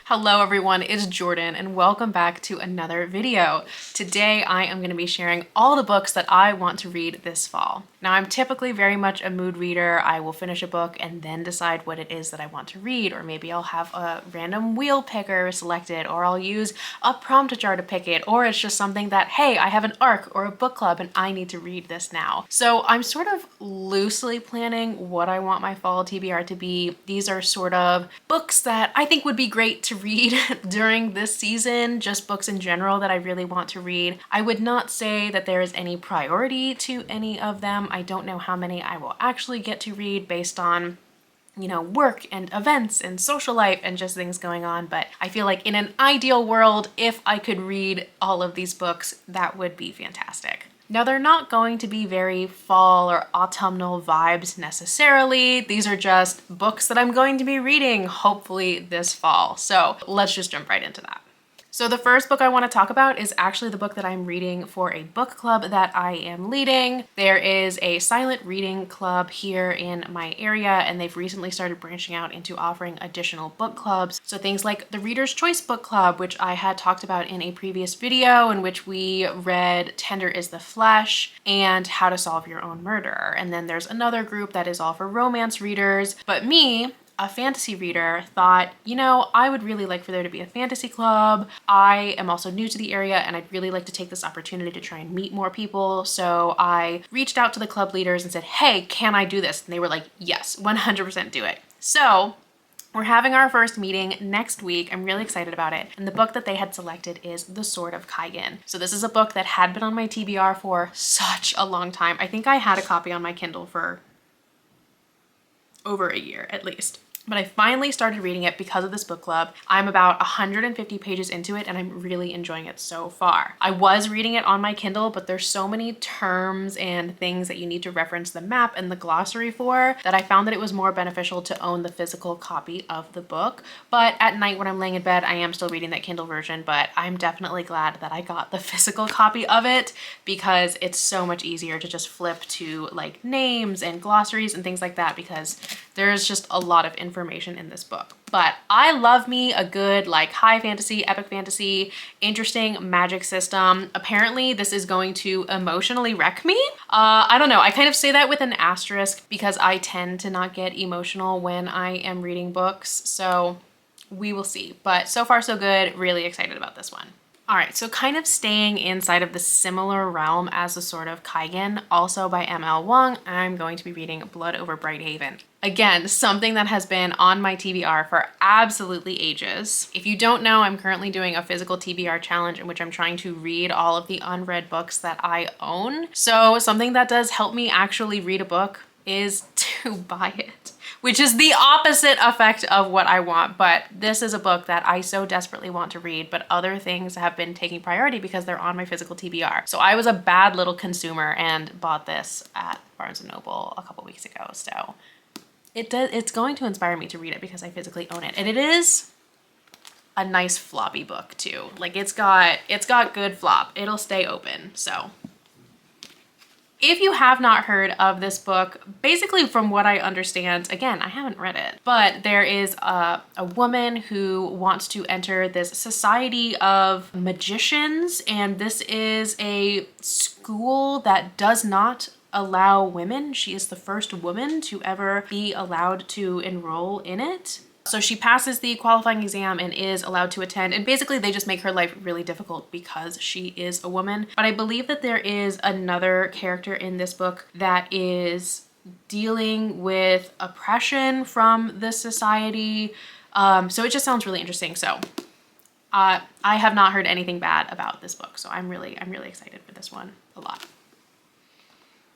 Hello everyone, it's Jordan and welcome back to another video. Today I am going to be sharing all the books that I want to read this fall. Now I'm typically very much a mood reader. I will finish a book and then decide what it is that I want to read, or maybe I'll have a random wheel picker selected, or I'll use a prompt jar to pick it, or it's just something that, hey, I have an arc or a book club and I need to read this now. So I'm sort of loosely planning what I want my fall TBR to be. These are sort of books that I think would be great to read during this season, just books in general that I really want to read. I would not say that there is any priority to any of them. I don't know how many I will actually get to read based on work and events and social life and just things going on. But I feel like in an ideal world, if I could read all of these books, that would be fantastic. Now, they're not going to be very fall or autumnal vibes necessarily. These are just books that I'm going to be reading, hopefully this fall. So let's just jump right into that. So the first book I want to talk about is actually the book that I'm reading for a book club that I am leading. There is a silent reading club here in my area, and they've recently started branching out into offering additional book clubs. So things like the Reader's Choice Book Club, which I had talked about in a previous video, in which we read Tender is the Flesh and How to Solve Your Own Murder. And then there's another group that is all for romance readers, but me, a fantasy reader, thought, I would really like for there to be a fantasy club. I am also new to the area and I'd really like to take this opportunity to try and meet more people. So I reached out to the club leaders and said, hey, can I do this? And they were like, yes, 100% do it. So we're having our first meeting next week. I'm really excited about it. And the book that they had selected is The Sword of Kaigen. So this is a book that had been on my TBR for such a long time. I think I had a copy on my Kindle for over a year at least. But I finally started reading it because of this book club. I'm about 150 pages into it and I'm really enjoying it so far. I was reading it on my Kindle, but there's so many terms and things that you need to reference the map and the glossary for that I found that it was more beneficial to own the physical copy of the book. But at night when I'm laying in bed, I am still reading that Kindle version, but I'm definitely glad that I got the physical copy of it because it's so much easier to just flip to like names and glossaries and things like that, because there's just a lot of information in this book. But I love me a good like high fantasy, epic fantasy, interesting magic system. Apparently this is going to emotionally wreck me. I don't know, I kind of say that with an asterisk because I tend to not get emotional when I am reading books. So we will see, but so far so good. Really excited about this one. All right, so kind of staying inside of the similar realm as The Sword of Kaigen, also by M.L. Wong, I'm going to be reading Blood Over Brighthaven. Again, something that has been on my TBR for absolutely ages. If you don't know, I'm currently doing a physical TBR challenge in which I'm trying to read all of the unread books that I own. So something that does help me actually read a book is to buy it, which is the opposite effect of what I want. But this is a book that I so desperately want to read, but other things have been taking priority because they're on my physical TBR. So I was a bad little consumer and bought this at Barnes & Noble a couple weeks ago. So it's going to inspire me to read it because I physically own it. And it is a nice floppy book too. Like it's got good flop. It'll stay open, so. If you have not heard of this book, basically from what I understand, again, I haven't read it, but there is a woman who wants to enter this society of magicians, and this is a school that does not allow women. She is the first woman to ever be allowed to enroll in it. So she passes the qualifying exam and is allowed to attend, and basically they just make her life really difficult because she is a woman. But I believe that there is another character in this book that is dealing with oppression from this society. So it just sounds really interesting. So I have not heard anything bad about this book, so I'm really excited for this one a lot.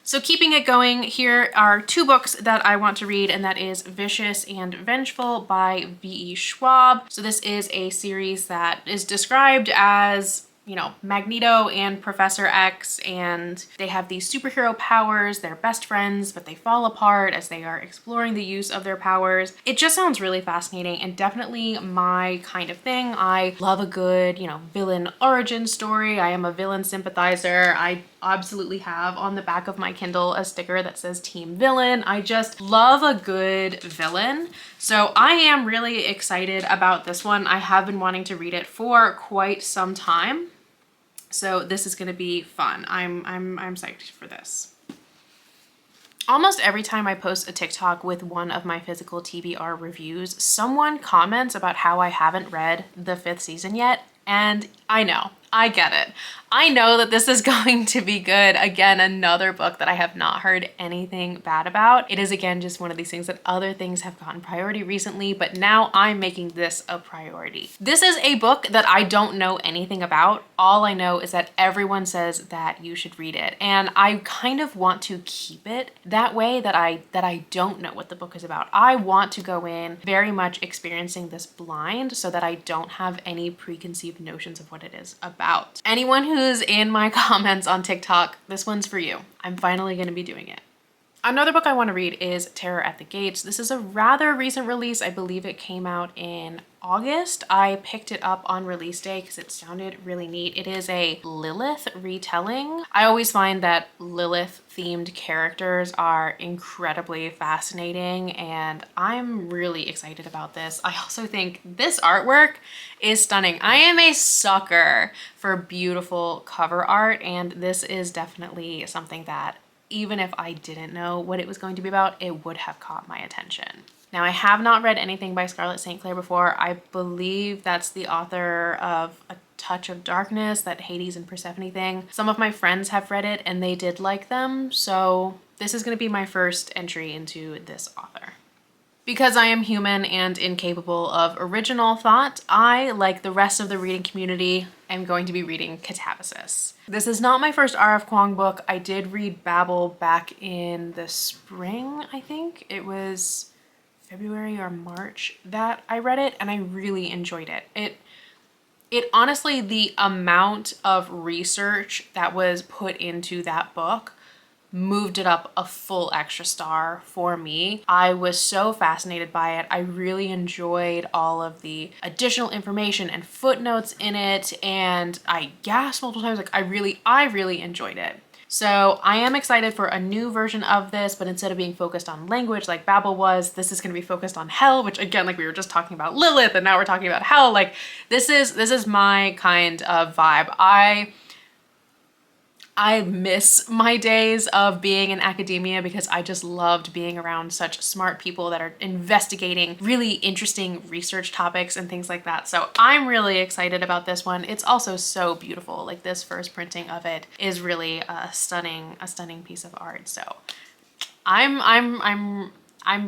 So keeping it going, here are two books that I want to read, and that is Vicious and Vengeful by V.E. Schwab. So this is a series that is described as you know, Magneto and Professor X, and they have these superhero powers. They're best friends, but they fall apart as they are exploring the use of their powers. It just sounds really fascinating and definitely my kind of thing. I love a good, you know, villain origin story. I am a villain sympathizer. I absolutely have on the back of my Kindle a sticker that says Team Villain. I just love a good villain. So I am really excited about this one. I have been wanting to read it for quite some time. So this is gonna be fun. I'm psyched for this. Almost every time I post a TikTok with one of my physical TBR reviews, someone comments about how I haven't read the 5th season yet. And I know, I get it. I know that this is going to be good. Again, another book that I have not heard anything bad about. It is again just one of these things that other things have gotten priority recently, but now I'm making this a priority. This is a book that I don't know anything about. All I know is that everyone says that you should read it. And I kind of want to keep it that way, that I don't know what the book is about. I want to go in very much experiencing this blind so that I don't have any preconceived notions of what it is about. Anyone who's in my comments on TikTok, this one's for you. I'm finally gonna be doing it. Another book I want to read is Terror at the Gates. This is a rather recent release. I believe it came out in August. I picked it up on release day because it sounded really neat. It is a Lilith retelling. I always find that Lilith themed characters are incredibly fascinating and I'm really excited about this. I also think this artwork is stunning. I am a sucker for beautiful cover art and this is definitely something that even if I didn't know what it was going to be about, it would have caught my attention. Now, I have not read anything by Scarlett St. Clair before. I believe that's the author of A Touch of Darkness, that Hades and Persephone thing. Some of my friends have read it and they did like them, so this is gonna be my first entry into this author. Because I am human and incapable of original thought, I, like the rest of the reading community, am going to be reading Catabasis. This is not my first R.F. Kuang book. I did read Babel back in the spring, I think. It was February or March that I read it, and I really enjoyed it. It honestly, the amount of research that was put into that book moved it up a full extra star for me. I was so fascinated by it. I really enjoyed all of the additional information and footnotes in it, and I gasped multiple times. Like I really enjoyed it. So I am excited for a new version of this, but instead of being focused on language like Babel was, this is going to be focused on hell, which again, like we were just talking about Lilith and now we're talking about hell. Like this is my kind of vibe. I miss my days of being in academia because I just loved being around such smart people that are investigating really interesting research topics and things like that. So I'm really excited about this one. It's also so beautiful. Like this first printing of it is really a stunning piece of art. So I'm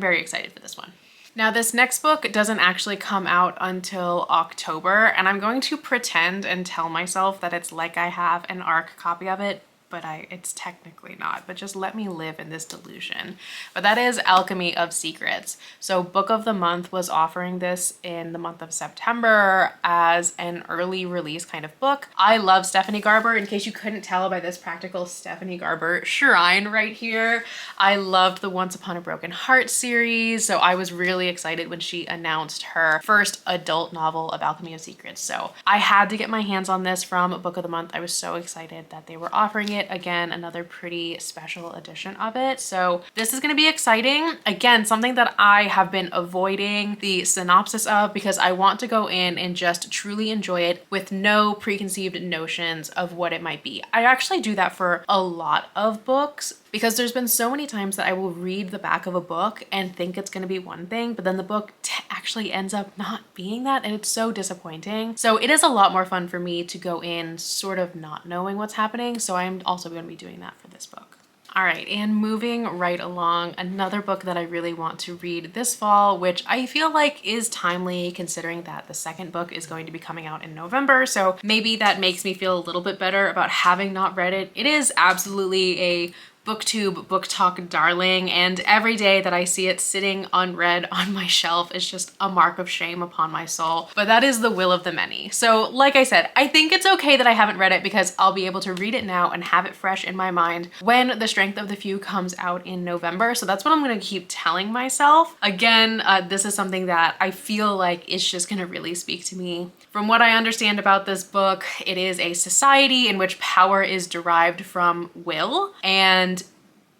very excited for this one. Now this next book doesn't actually come out until October, and I'm going to pretend and tell myself that it's like I have an ARC copy of it, but it's technically not, but just let me live in this delusion. But that is Alchemy of Secrets. So Book of the Month was offering this in the month of September as an early release kind of book. I love Stephanie Garber, in case you couldn't tell by this practical Stephanie Garber shrine right here. I loved the Once Upon a Broken Heart series, so I was really excited when she announced her first adult novel of Alchemy of Secrets. So I had to get my hands on this from Book of the Month. I was so excited that they were offering it. Again, another pretty special edition of it. So this is going to be exciting. Again, something that I have been avoiding the synopsis of because I want to go in and just truly enjoy it with no preconceived notions of what it might be. I actually do that for a lot of books because there's been so many times that I will read the back of a book and think it's going to be one thing, but then the book actually ends up not being that, and it's so disappointing. So it is a lot more fun for me to go in sort of not knowing what's happening. So I'm also going to be doing that for this book. All right, and moving right along, another book that I really want to read this fall, which I feel like is timely considering that the second book is going to be coming out in November. So maybe that makes me feel a little bit better about having not read it. It is absolutely a booktube, booktok darling, and every day that I see it sitting unread on my shelf is just a mark of shame upon my soul. But that is the will of the many. So like I said, I think it's okay that I haven't read it because I'll be able to read it now and have it fresh in my mind when The Strength of the Few comes out in November. So that's what I'm gonna keep telling myself. Again, this is something that I feel like it's just gonna really speak to me. From what I understand about this book, it is a society in which power is derived from will, and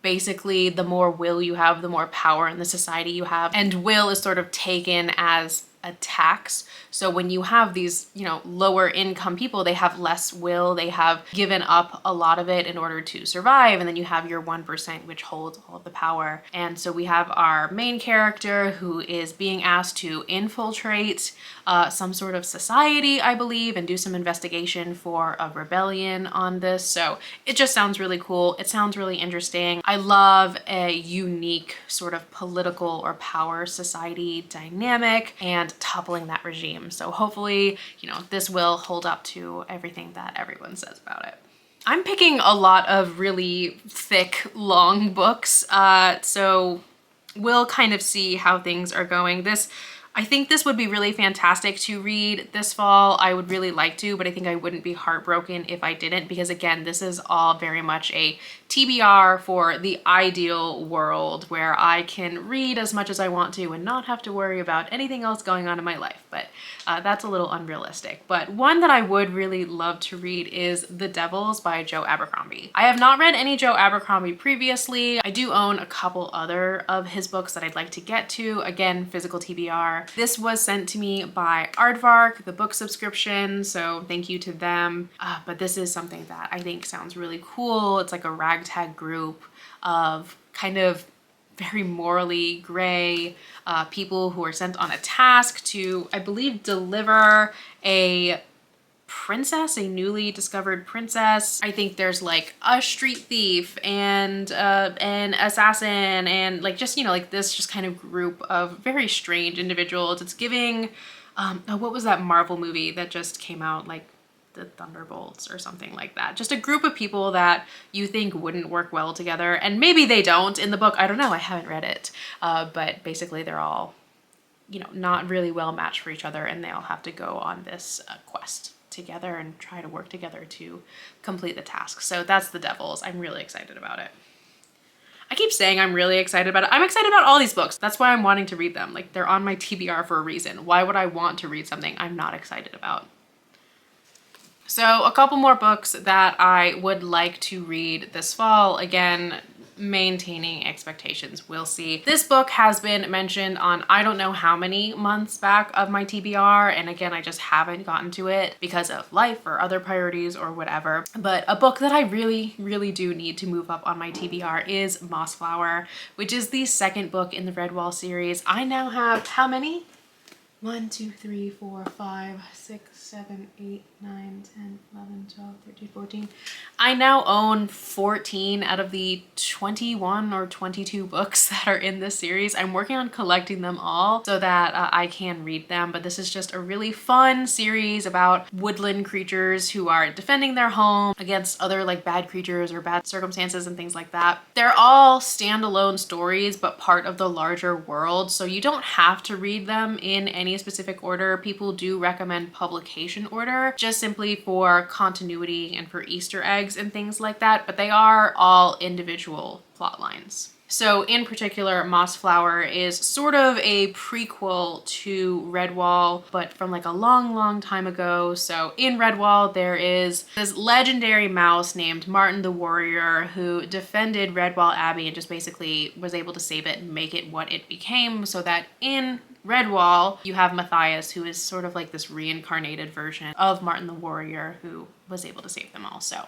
basically the more will you have, the more power in the society you have. And will is sort of taken as a tax. So when you have these, you know, lower income people, they have less will, they have given up a lot of it in order to survive. And then you have your 1%, which holds all of the power. And so we have our main character who is being asked to infiltrate some sort of society, I believe, and do some investigation for a rebellion on this. So it just sounds really cool. It sounds really interesting. I love a unique sort of political or power society dynamic and toppling that regime. So hopefully, you know, this will hold up to everything that everyone says about it. I'm picking a lot of really thick, long books. So we'll kind of see how things are going. I think this would be really fantastic to read this fall. I would really like to, but I think I wouldn't be heartbroken if I didn't, because again, this is all very much a TBR for the ideal world where I can read as much as I want to and not have to worry about anything else going on in my life. But that's a little unrealistic. But one that I would really love to read is The Devils by Joe Abercrombie. I have not read any Joe Abercrombie previously. I do own a couple other of his books that I'd like to get to. Again, physical TBR. This was sent to me by Aardvark, the book subscription, so thank you to them. But this is something that I think sounds really cool. It's like a ragtag group of kind of very morally gray people who are sent on a task to, I believe, deliver a princess, a newly discovered princess. I think there's like a street thief and an assassin and like just, you know, like this just kind of group of very strange individuals. It's giving, what was that Marvel movie that just came out, like the Thunderbolts or something like that? Just a group of people that you think wouldn't work well together, and maybe they don't in the book. I don't know, I haven't read it. But basically they're all, you know, not really well matched for each other, and they all have to go on this quest together and try to work together to complete the task. So that's The Devils. I'm really excited about it. I keep saying I'm really excited about it. I'm excited about all these books. That's why I'm wanting to read them. Like, they're on my TBR for a reason. Why would I want to read something I'm not excited about? So a couple more books that I would like to read this fall. Again, maintaining expectations. We'll see. This book has been mentioned on I don't know how many months back of my TBR, and again, I just haven't gotten to it because of life or other priorities or whatever. But a book that I really, really do need to move up on my TBR is Mossflower, which is the second book in the Redwall series. I now have how many? 1, 2, 3, 4, 5, 6, 7, 8, 9, 10, 11, 12, 13, 14. I now own 14 out of the 21 or 22 books that are in this series. I'm working on collecting them all so that I can read them, but this is just a really fun series about woodland creatures who are defending their home against other like bad creatures or bad circumstances and things like that. They're all standalone stories, but part of the larger world, so you don't have to read them in any specific order. People do recommend publication order just simply for continuity and for Easter eggs and things like that, but they are all individual plot lines. So in particular, Mossflower is sort of a prequel to Redwall, but from like a long, long time ago. So in Redwall, there is this legendary mouse named Martin the Warrior who defended Redwall Abbey and just basically was able to save it and make it what it became, so that in Redwall, you have Matthias, who is sort of like this reincarnated version of Martin the Warrior who was able to save them all. So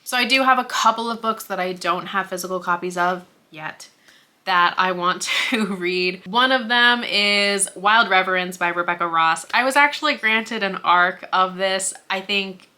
So I do have a couple of books that I don't have physical copies of yet that I want to read. One of them is Wild Reverence by Rebecca Ross. I was actually granted an ARC of this, I think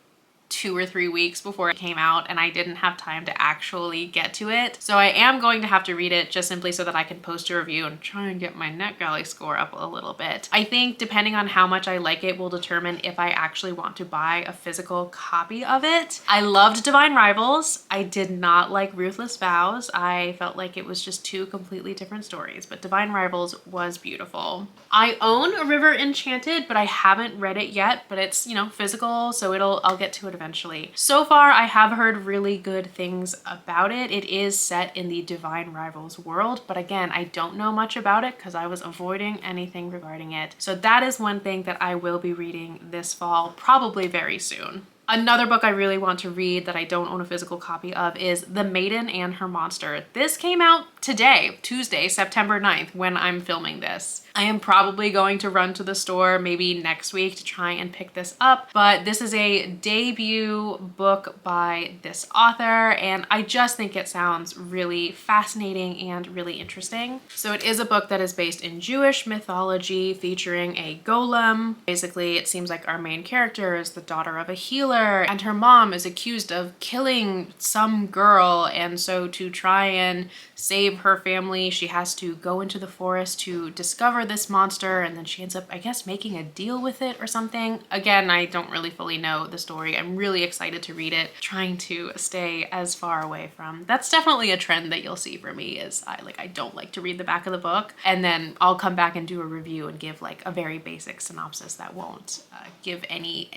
2 or 3 weeks before it came out and I didn't have time to actually get to it. So I am going to have to read it just simply so that I can post a review and try and get my NetGalley score up a little bit. I think depending on how much I like it will determine if I actually want to buy a physical copy of it. I loved Divine Rivals. I did not like Ruthless Vows. I felt like it was just two completely different stories, but Divine Rivals was beautiful. I own A River Enchanted, but I haven't read it yet, but it's, you know, physical, so I'll get to it eventually. So far, I have heard really good things about it. It is set in the Divine Rivals world, but again, I don't know much about it because I was avoiding anything regarding it. So that is one thing that I will be reading this fall, probably very soon. Another book I really want to read that I don't own a physical copy of is The Maiden and Her Monster. This came out today, Tuesday, September 9th, when I'm filming this. I am probably going to run to the store maybe next week to try and pick this up, but this is a debut book by this author, and I just think it sounds really fascinating and really interesting. So it is a book that is based in Jewish mythology featuring a golem. Basically, it seems like our main character is the daughter of a healer, and her mom is accused of killing some girl, and so to try and save her family, she has to go into the forest to discover this monster, and then she ends up, I guess, making a deal with it or something. Again, I don't really fully know the story. I'm really excited to read it, trying to stay as far away from. That's definitely a trend that you'll see for me is I don't like to read the back of the book, and then I'll come back and do a review and give like a very basic synopsis that won't give any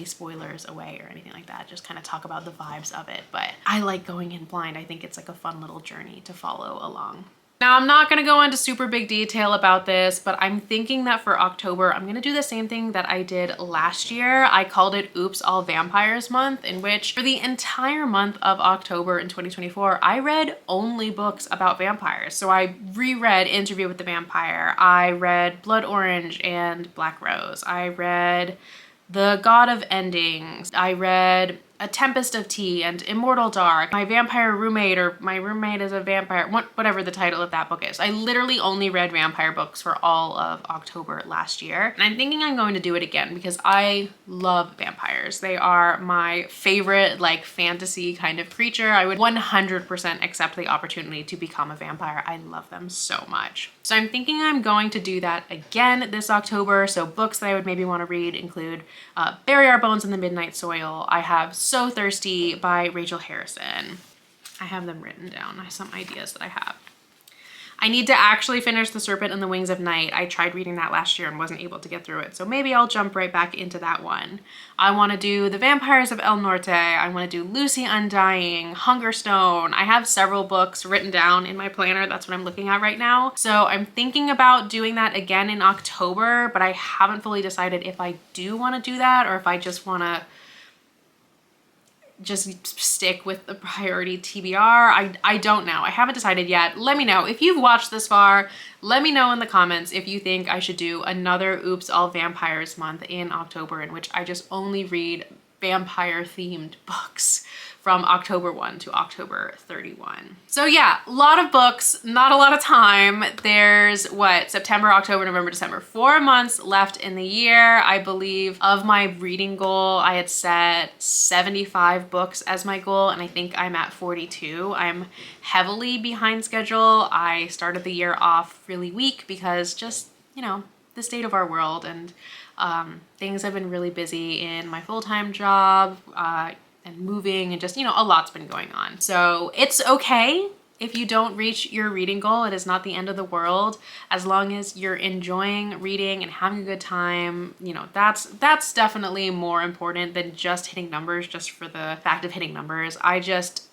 spoilers away or anything like that. Just kind of talk about the vibes of it. But I like going in blind. I think it's like a fun little journey to follow along. Now, I'm not going to go into super big detail about this, but I'm thinking that for October, I'm going to do the same thing that I did last year. I called it Oops, All Vampires Month, in which for the entire month of October in 2024, I read only books about vampires. So I reread Interview with the Vampire. I read Blood Orange and Black Rose. I read The God of Endings. I read A Tempest of Tea and Immortal Dark. My Vampire Roommate, or My Roommate is a Vampire, whatever the title of that book is. I literally only read vampire books for all of October last year. And I'm thinking I'm going to do it again because I love vampires. They are my favorite like fantasy kind of creature. I would 100% accept the opportunity to become a vampire. I love them so much. So I'm thinking I'm going to do that again this October. So books that I would maybe want to read include Bury Our Bones in the Midnight Soil. I have So Thirsty by Rachel Harrison. I have them written down. I have some ideas that I have. I need to actually finish The Serpent and the Wings of Night. I tried reading that last year and wasn't able to get through it, so maybe I'll jump right back into that one. I want to do The Vampires of El Norte. I want to do Lucy Undying, Hungerstone. I have several books written down in my planner. That's what I'm looking at right now. So I'm thinking about doing that again in October, but I haven't fully decided if I do want to do that or if I just want to just stick with the priority TBR. I don't know. I haven't decided yet. Let me know. If you've watched this far, let me know in the comments if you think I should do another Oops, All Vampires month in October in which I just only read vampire themed books from October 1 to October 31. So yeah, a lot of books, not a lot of time. There's what, September, October, November, December, 4 months left in the year. I believe of my reading goal, I had set 75 books as my goal, and I think I'm at 42. I'm heavily behind schedule. I started the year off really weak because just, you know, the state of our world, and things have been really busy in my full-time job, and moving, and just, you know, a lot's been going on. So it's okay if you don't reach your reading goal. It is not the end of the world. As long as you're enjoying reading and having a good time, you know, that's definitely more important than just hitting numbers just for the fact of hitting numbers. I just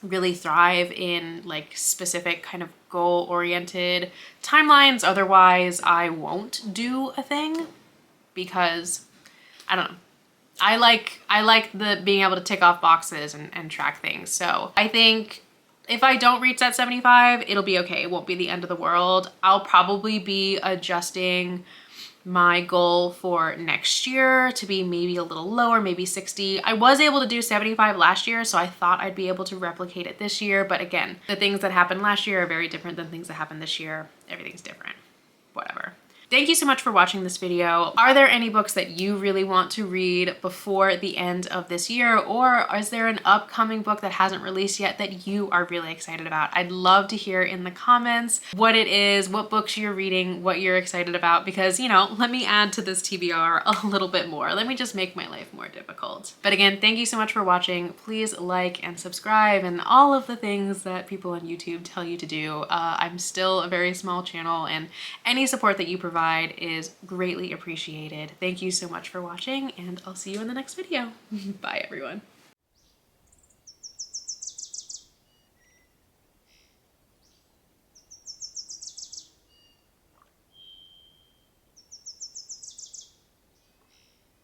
really thrive in like specific kind of goal-oriented timelines. Otherwise, I won't do a thing because I don't know. I like the being able to tick off boxes and track things. So I think if I don't reach that 75, it'll be okay. It won't be the end of the world. I'll probably be adjusting my goal for next year to be maybe a little lower, maybe 60. I was able to do 75 last year, so I thought I'd be able to replicate it this year. But again, the things that happened last year are very different than things that happened this year. Everything's different. Whatever. Thank you so much for watching this video. Are there any books that you really want to read before the end of this year, or is there an upcoming book that hasn't released yet that you are really excited about? I'd love to hear in the comments what it is, what books you're reading, what you're excited about, because, you know, let me add to this TBR a little bit more. Let me just make my life more difficult. But again, thank you so much for watching. Please like and subscribe and all of the things that people on YouTube tell you to do. I'm still a very small channel, and any support that you provide is greatly appreciated. Thank you so much for watching, and I'll see you in the next video. Bye, everyone.